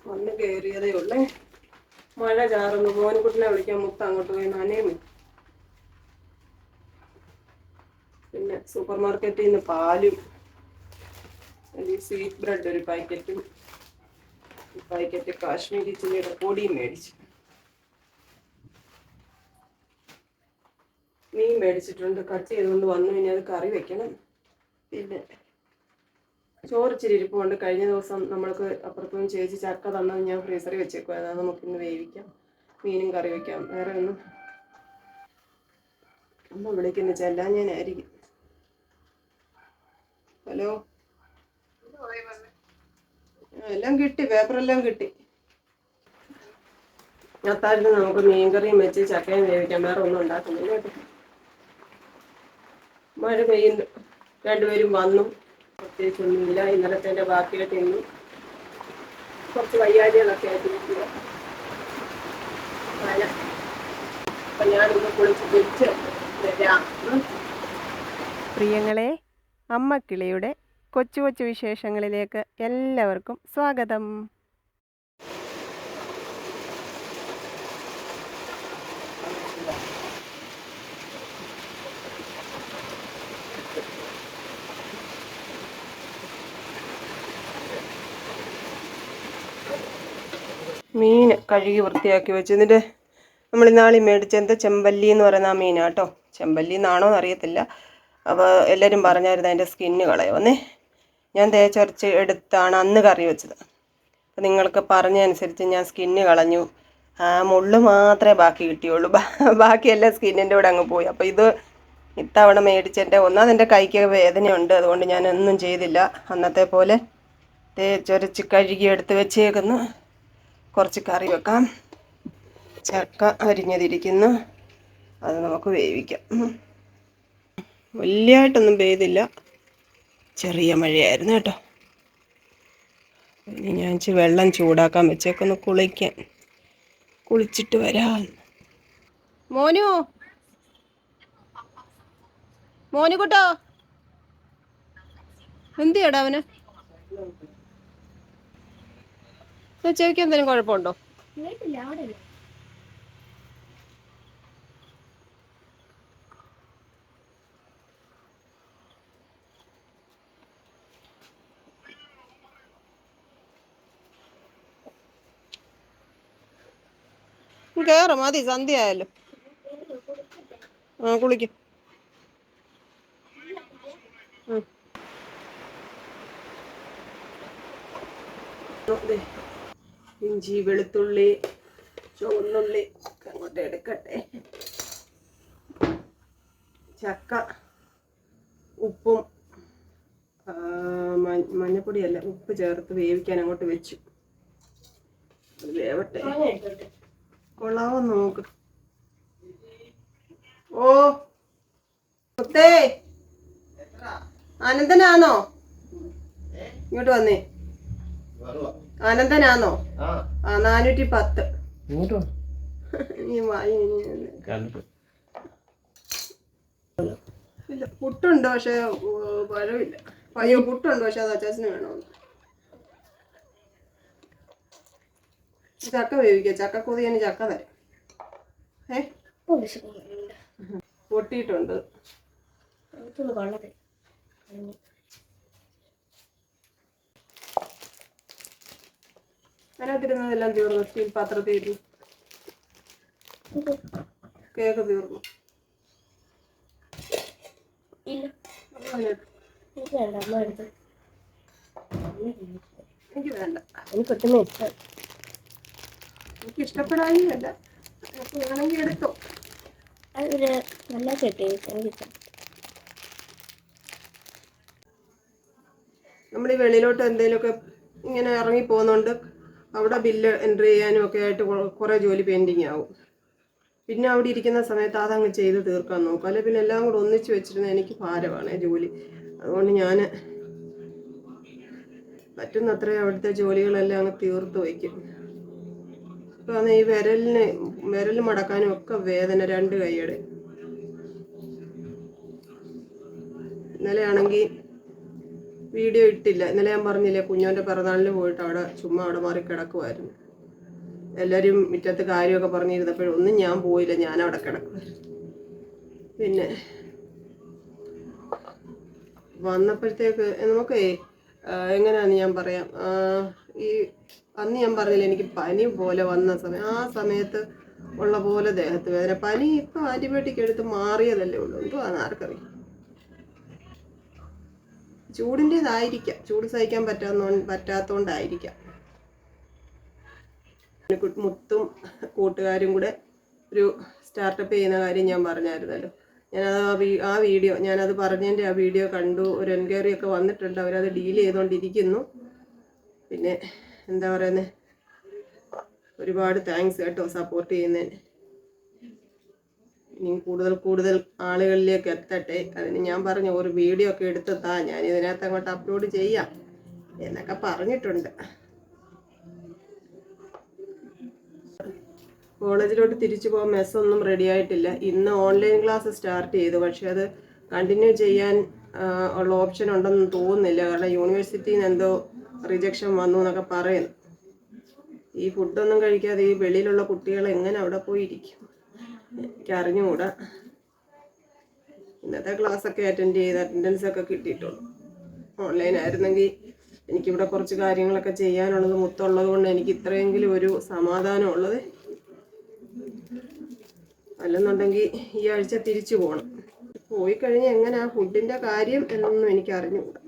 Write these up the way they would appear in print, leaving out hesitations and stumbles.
വന്ന് കയറിയതേ ഉള്ളേ. മഴ ചാറുന്നു. മോനിക്കുട്ടിനെ വിളിക്കാൻ മുത്ത് അങ്ങോട്ട് പോയി നനയുന്നു. പിന്നെ സൂപ്പർ മാർക്കറ്റിൽ നിന്ന് പാലും സ്വീറ്റ് ബ്രെഡ് ഒരു പാക്കറ്റും കാശ്മീരി ചില്ലിയുടെ പൊടിയും മേടിച്ചു. മീൻ മേടിച്ചിട്ടുണ്ട്. കട്ട് ചെയ്തുകൊണ്ട് വന്നു. ഇനി അത് കറി വെക്കണം. പിന്നെ ചോറിച്ചിരി ഇരിപ്പുണ്ട്. കഴിഞ്ഞ ദിവസം നമ്മൾക്ക് അപ്പുറത്തുനിന്ന് ചേച്ചി ചക്ക തന്നത് ഞാൻ ഫ്രീസറിൽ വെച്ചേക്കുവായിരുന്നു. അത് നമുക്കിന്ന് വേവിക്കാം, മീനും കറി വയ്ക്കാം. വേറെ ഒന്നും അമ്മ വിളിക്കുന്ന ചെല്ലാൻ ഞാനായിരിക്കും. ഹലോ, എല്ലാം കിട്ടി, പേപ്പറെല്ലാം കിട്ടി. അത്താഴത്തിന് നമുക്ക് മീൻകറിയും വെച്ച് ചക്കയും വേവിക്കാം. വേറെ ഒന്നും ഉണ്ടാക്കുന്നില്ല കേട്ടോ. മഴ പെയ്യുന്നു. രണ്ടുപേരും വന്നു. പ്രത്യേകിച്ചൊന്നുമില്ല. ഇന്നലത്തെ ബാക്കിയായിട്ട് ഇന്ന് കുറച്ച് വയ്യാഴികളൊക്കെ ആയിട്ടിരിക്കുക. അപ്പം ഞാനിന്ന് കുളിച്ച് തിരിച്ച് വരാം. പ്രിയങ്ങളെ, അമ്മക്കിളിയുടെ കൊച്ചു കൊച്ചു വിശേഷങ്ങളിലേക്ക് എല്ലാവർക്കും സ്വാഗതം. മീൻ കഴുകി വൃത്തിയാക്കി വെച്ച്. എന്നിട്ട് നമ്മൾ ഇന്നാളി മേടിച്ച എന്താ ചെമ്പല്ലി എന്ന് പറയുന്ന ആ മീനാട്ടോ. ചെമ്പല്ലി എന്നാണോ എന്നറിയത്തില്ല. അപ്പോൾ എല്ലാവരും പറഞ്ഞായിരുന്നു അതിൻ്റെ സ്കിന്ന് കളയുമെന്നേ. ഞാൻ തേച്ചരച്ച് എടുത്താണ് അന്ന് കറി വെച്ചത്. അപ്പോൾ നിങ്ങൾക്ക് പറഞ്ഞതനുസരിച്ച് ഞാൻ സ്കിന്ന് കളഞ്ഞു. മുള്ള് മാത്രമേ ബാക്കി കിട്ടിയുള്ളൂ. ബാക്കിയെല്ലാം സ്കിന്നിൻ്റെ കൂടെ അങ്ങ് പോയി. അപ്പോൾ ഇത് ഇത്തവണ മേടിച്ചതിൻ്റെ ഒന്നാമതെൻ്റെ കൈക്ക് വേദനയുണ്ട്. അതുകൊണ്ട് ഞാൻ ഒന്നും ചെയ്തില്ല. അന്നത്തെ പോലെ തേച്ചൊരച്ച് കഴുകി എടുത്ത് വെച്ചേക്കുന്നു. കുറച്ച് കറി വെക്കാം. ചക്ക അരിഞ്ഞതിരിക്കുന്നു. അത് നമുക്ക് വേവിക്കാം. വലിയതായിട്ടൊന്നും പെയ്തില്ല, ചെറിയ മഴയായിരുന്നു കേട്ടോ. ഇനി ഞാൻ വെള്ളം ചൂടാക്കാൻ വെച്ചേക്കൊന്ന് കുളിക്കാൻ. കുളിച്ചിട്ട് വരാം. മോനുകുട്ടോ, എന്ത് ചെയ്യടാ അവന്? ചെവിക്ക് എന്തെങ്കിലും കുഴപ്പമുണ്ടോ? കേറും, മതി, സന്ധ്യ ആയല്ലോ. കുളിക്കും. ഇഞ്ചി, വെളുത്തുള്ളി, ചുവന്നുള്ളി അങ്ങോട്ട് എടുക്കട്ടെ. ചക്ക ഉപ്പും മഞ്ഞപ്പൊടിയല്ല, ഉപ്പ് ചേർത്ത് വേവിക്കാൻ അങ്ങോട്ട് വെച്ചു. അത് വേവട്ടെ. കൊള്ളാവോ നോക്ക്. ഓ മുത്തേ, ആനന്ദനാണോ? ഇങ്ങോട്ട് വന്നേ. ആനന്ദനാണോ? 410. ഇല്ല, പുട്ടുണ്ട്, പക്ഷെ പഴമില്ല. അയ്യോ, പുട്ടുണ്ട്, പക്ഷെ അത് അച്ചാച്ചന് വേണമെന്ന്. ചക്ക വേവിക്കാം. ചക്ക കൊതിയാന് ചക്ക തരാം. പൊട്ടിയിട്ടുണ്ട്. അതിനകത്തിരുന്നതെല്ലാം തീർന്നു. സ്റ്റീൽ പാത്രത്തിൽ ഇരുന്നു. കേക്ക് തീർന്നു. എനിക്ക് വേണ്ട. എനിക്ക് ഇഷ്ടപ്പെടാനില്ല. വേണമെങ്കിൽ എടുത്തോ. നമ്മൾ ഈ വെളിയിലോട്ട് എന്തെങ്കിലുമൊക്കെ ഇങ്ങനെ ഇറങ്ങി പോകുന്നുണ്ട്. അവിടെ ബില്ല് എൻട്രി ചെയ്യാനും ഒക്കെ ആയിട്ട് കുറേ ജോലി പെൻഡിങ് ആവും. പിന്നെ അവിടെ ഇരിക്കുന്ന സമയത്ത് അതങ്ങ് ചെയ്ത് തീർക്കാൻ നോക്കും. അല്ലെ പിന്നെ എല്ലാം കൂടെ ഒന്നിച്ച് വെച്ചിരുന്ന എനിക്ക് ഭാരമാണ് ജോലി. അതുകൊണ്ട് ഞാൻ പറ്റുന്നത്രയും അവിടുത്തെ ജോലികളെല്ലാം അങ്ങ് തീർത്ത് വയ്ക്കും. ഇപ്പം ഈ വിരൽ മടക്കാനും ഒക്കെ വേദന, 2 കൈയുടെ. ഇന്നലെ ആണെങ്കിൽ വീഡിയോ ഇട്ടില്ല. ഇന്നലെ ഞാൻ പറഞ്ഞില്ലേ കുഞ്ഞോൻ്റെ പിറന്നാളിന് പോയിട്ട് അവിടെ ചുമ്മാ അവിടെ മാറി കിടക്കുമായിരുന്നു. എല്ലാവരും മുറ്റത്ത് കാര്യമൊക്കെ പറഞ്ഞിരുന്നപ്പോഴും ഒന്നും ഞാൻ പോയില്ല, ഞാൻ അവിടെ കിടക്കുമായിരുന്നു. പിന്നെ വന്നപ്പോഴത്തേക്ക് നമുക്ക് എങ്ങനെയാണെന്ന് ഞാൻ പറയാം. ഈ അന്ന് ഞാൻ പറഞ്ഞില്ല എനിക്ക് പനി പോലെ വന്ന സമയം, ആ സമയത്ത് ഉള്ള പോലെ ദേഹത്ത് വേദന. പനി ഇപ്പം ആൻറ്റിബയോട്ടിക് എടുത്ത് മാറിയതല്ലേ ഉള്ളൂ. എന്തുവാന്ന് ആർക്കറിയാം. ചൂടിൻ്റെതായിരിക്കാം, ചൂട് സഹിക്കാൻ പറ്റാത്തോണ്ടായിരിക്കാം. മുത്തും കൂട്ടുകാരും കൂടെ ഒരു സ്റ്റാർട്ടപ്പ് ചെയ്യുന്ന കാര്യം ഞാൻ പറഞ്ഞായിരുന്നല്ലോ. ഞാനത് ആ വീഡിയോ ഞാനത് പറഞ്ഞതിൻ്റെ ആ വീഡിയോ കണ്ടു. ഒരു എൻക്വയറി ഒക്കെ വന്നിട്ടുണ്ട്. അവരത് ഡീൽ ചെയ്തുകൊണ്ടിരിക്കുന്നു. പിന്നെ എന്താ പറയുന്നത്, ഒരുപാട് താങ്ക്സ് കേട്ടോ സപ്പോർട്ട് ചെയ്യുന്നതിന്. ഇനി കൂടുതൽ ആളുകളിലേക്ക് എത്തട്ടെ. അതിന് ഞാൻ പറഞ്ഞു ഒരു വീഡിയോ ഒക്കെ എടുത്താ ഞാൻ ഇതിനകത്ത് അങ്ങോട്ട് അപ്ലോഡ് ചെയ്യാം എന്നൊക്കെ പറഞ്ഞിട്ടുണ്ട്. കോളേജിലോട്ട് തിരിച്ചു പോകാൻ മെസ്സൊന്നും റെഡി ആയിട്ടില്ല. ഇന്ന് ഓൺലൈൻ ക്ലാസ് സ്റ്റാർട്ട് ചെയ്തു. പക്ഷെ അത് കണ്ടിന്യൂ ചെയ്യാൻ ഉള്ള ഓപ്ഷൻ ഉണ്ടെന്ന് തോന്നുന്നില്ല. കാരണം യൂണിവേഴ്സിറ്റിയിൽ നിന്ന് എന്തോ റിജക്ഷൻ വന്നു എന്നൊക്കെ പറയുന്നു. ഈ ഫുഡൊന്നും കഴിക്കാതെ ഈ വെളിയിലുള്ള കുട്ടികൾ എങ്ങനെ അവിടെ പോയിരിക്കും എനിക്ക് അറിഞ്ഞുകൂടാ. ഇന്നത്തെ ക്ലാസ്സൊക്കെ അറ്റൻഡൻസ് ഒക്കെ കിട്ടിയിട്ടുള്ളൂ. ഓൺലൈൻ ആയിരുന്നെങ്കിൽ എനിക്കിവിടെ കുറച്ച് കാര്യങ്ങളൊക്കെ ചെയ്യാനുള്ളത് മൊത്തമുള്ളത് കൊണ്ട് എനിക്ക് ഇത്രയെങ്കിലും ഒരു സമാധാനം ഉള്ളത്. അല്ലെന്നുണ്ടെങ്കിൽ ഈ ആഴ്ച തിരിച്ചു പോകണം. പോയി കഴിഞ്ഞ് എങ്ങനെയാ ഫുഡിൻ്റെ കാര്യം എന്നൊന്നും എനിക്ക് അറിഞ്ഞുകൂടാ.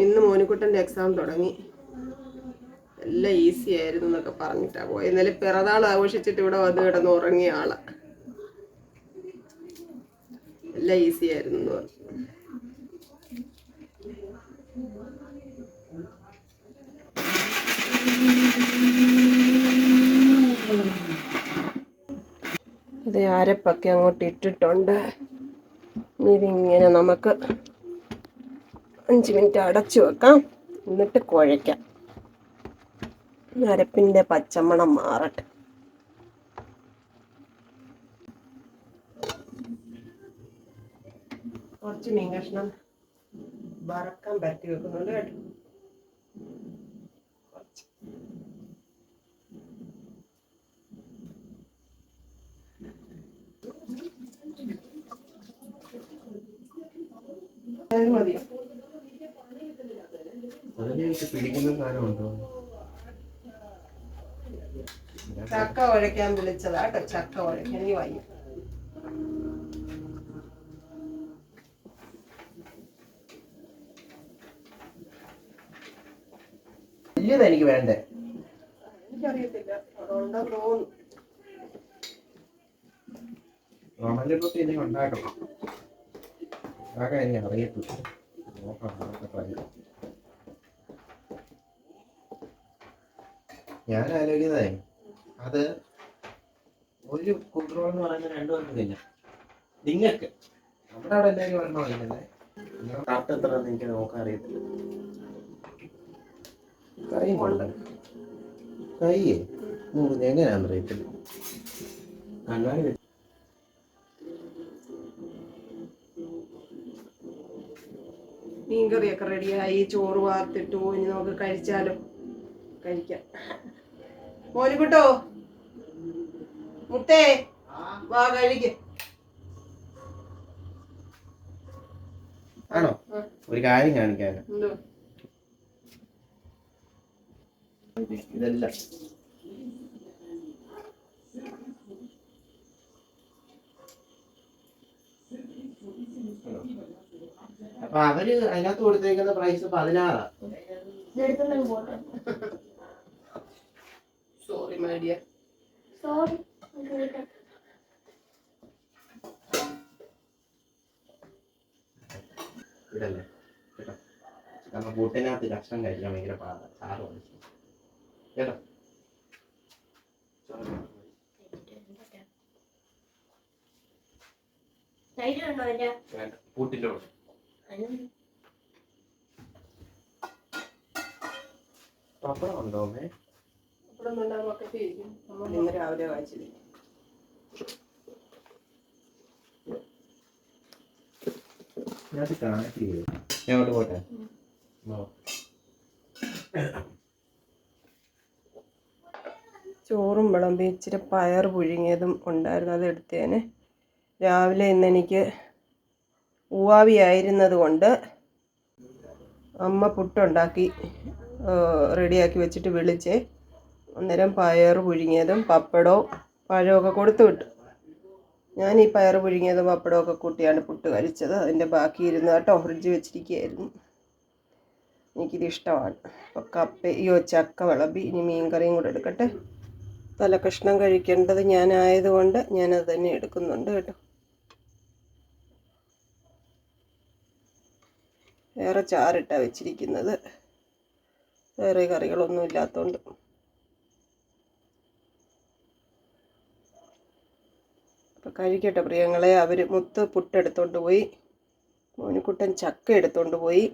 ഇന്ന് മോനിക്കുട്ടൻ്റെ എക്സാം തുടങ്ങി. എല്ലാം ഈസി ആയിരുന്നു എന്നൊക്കെ പറഞ്ഞിട്ടാണ് പോയത്. ഇന്നലെ പിറന്നാൾ ആഘോഷിച്ചിട്ട് ഇവിടെ വന്ന് കിടന്ന് ഉറങ്ങിയ ആളാ. എല്ലാം ഈസി ആയിരുന്നു എന്ന് പറഞ്ഞു. ഇത് അരപ്പൊക്കെ അങ്ങോട്ട് ഇട്ടിട്ടുണ്ട്. ഇതിങ്ങനെ നമുക്ക് 5 മിനിറ്റ് അടച്ചു വെക്കാം. എന്നിട്ട് കുഴയ്ക്കാം. അരപ്പിൻ്റെ പച്ചമണം മാറട്ടെ. കുറച്ച് മീൻ കഷ്ണം വറക്കാൻ പരത്തി വെക്കുന്നുണ്ട് കേട്ടോ. മതിയോ? ചക്ക ഉഴയ്ക്കാൻ വിളിച്ചതാ കേട്ടോ. ചക്ക ഉഴയ്ക്കാൻ ഈ വയ്യ. എനിക്ക് വേണ്ടേ, എനിക്കറിയത്തില്ല, അതുകൊണ്ടാന്ന് തോന്നുന്നു. റോമലിപ്പൊക്കെ ഇനി ഉണ്ടാക്കണം. ഉണ്ടാക്കാൻ എനിക്ക് അറിയത്തില്ല. ഞാൻ ആലോചിക്കുന്നതേ, അത് ഒരു കുക്കറോൾ എന്ന് പറയുന്നത് 2 പേർക്കില്ല. നിങ്ങൾക്ക് നമ്മുടെ അവിടെ എല്ലാവരും വരണോ ഇല്ലേ? കറക്റ്റ് എത്രയെന്ന് എനിക്ക് നോക്കാൻ അറിയത്തില്ല. കൈ കൊണ്ട് കൈയേ എങ്ങനെയാണെന്ന് അറിയത്തില്ല. അങ്ങനെ മീൻകറിയൊക്കെ റെഡിയായി. ചോറ് വാർത്തിട്ടു. ഇനി നമുക്ക് കഴിച്ചാലോ? കഴിക്കാം. മോനിക്കുട്ടോ, മുത്തേ വാ കഴിക്ക്. ആണോ? ഒരു കാര്യം കാണിക്കാൻ. ഇതെല്ലാം അപ്പൊ അവര് അതിനകത്ത് കൊടുത്തേക്കുന്ന പ്രൈസ് 16. Sorry my dear. ഇതല്ലേ കേട്ടോ. കാരണം കൂട്ടിനകത്ത് കഷ്ണം കഴിക്കാൻ ഭയങ്കര പാടാണ്. ചാറ് വാങ്ങിച്ചു കേട്ടോ. കൂട്ടിൻ്റെ പപ്പടം ഉണ്ടോ? ഇന്ന് രാവിലെ വായിച്ചില്ല. ഞാൻ അങ്ങോട്ട് പോട്ടെ. ചോറും വിളമ്പി ഇച്ചിരി പയർ പുഴുങ്ങിയതും ഉണ്ടായിരുന്നു, അത് എടുത്തേനെ. രാവിലെ ഇന്നെനിക്ക് ഉവാവിയായിരുന്നത് കൊണ്ട് അമ്മ പുട്ടുണ്ടാക്കി റെഡിയാക്കി വെച്ചിട്ട് വിളിച്ചേ. അന്നേരം പയർ പുഴുങ്ങിയതും പപ്പടവും പഴമൊക്കെ കൊടുത്തു വിട്ടു. ഞാൻ ഈ പയർ പുഴുങ്ങിയതും പപ്പടമൊക്കെ കൂട്ടിയാണ് പുട്ട് കഴിച്ചത്. അതിൻ്റെ ബാക്കി ഇരുന്ന് കേട്ടോ, ഫ്രിഡ്ജ് വെച്ചിരിക്കുകയായിരുന്നു. എനിക്കിത് ഇഷ്ടമാണ്. അപ്പോൾ ചക്ക വിളമ്പി. ഇനി മീൻ കറിയും കൂടെ എടുക്കട്ടെ. തലക്കഷ്ണം കഴിക്കേണ്ടത് ഞാനായതുകൊണ്ട് ഞാനത് തന്നെ എടുക്കുന്നുണ്ട് കേട്ടോ. വേറെ ചാറിട്ടാണ് വെച്ചിരിക്കുന്നത്, വേറെ കറികളൊന്നും ഇല്ലാത്തതുകൊണ്ട്. അപ്പം കഴിക്കട്ടെ പ്രിയങ്ങളെ. അവർ മുത്ത് പുട്ടെടുത്തോണ്ട് പോയി, മോനിക്കുട്ടൻ ചക്ക എടുത്തോണ്ട് പോയി,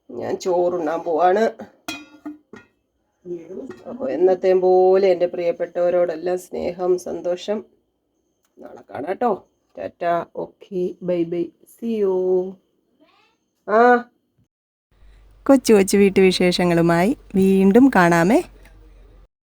ഞാൻ ചോറുണ്ണാൻ പോവാണ്. അപ്പോൾ എന്നത്തെയും പോലെ എൻ്റെ പ്രിയപ്പെട്ടവരോടെല്ലാം സ്നേഹം, സന്തോഷം. നാളെ കാണാം കേട്ടോ. Tata, okay, bye bye, see you. കൊച്ചു കൊച്ചു വീട്ടുവിശേഷങ്ങളുമായി വീണ്ടും കാണാമേ.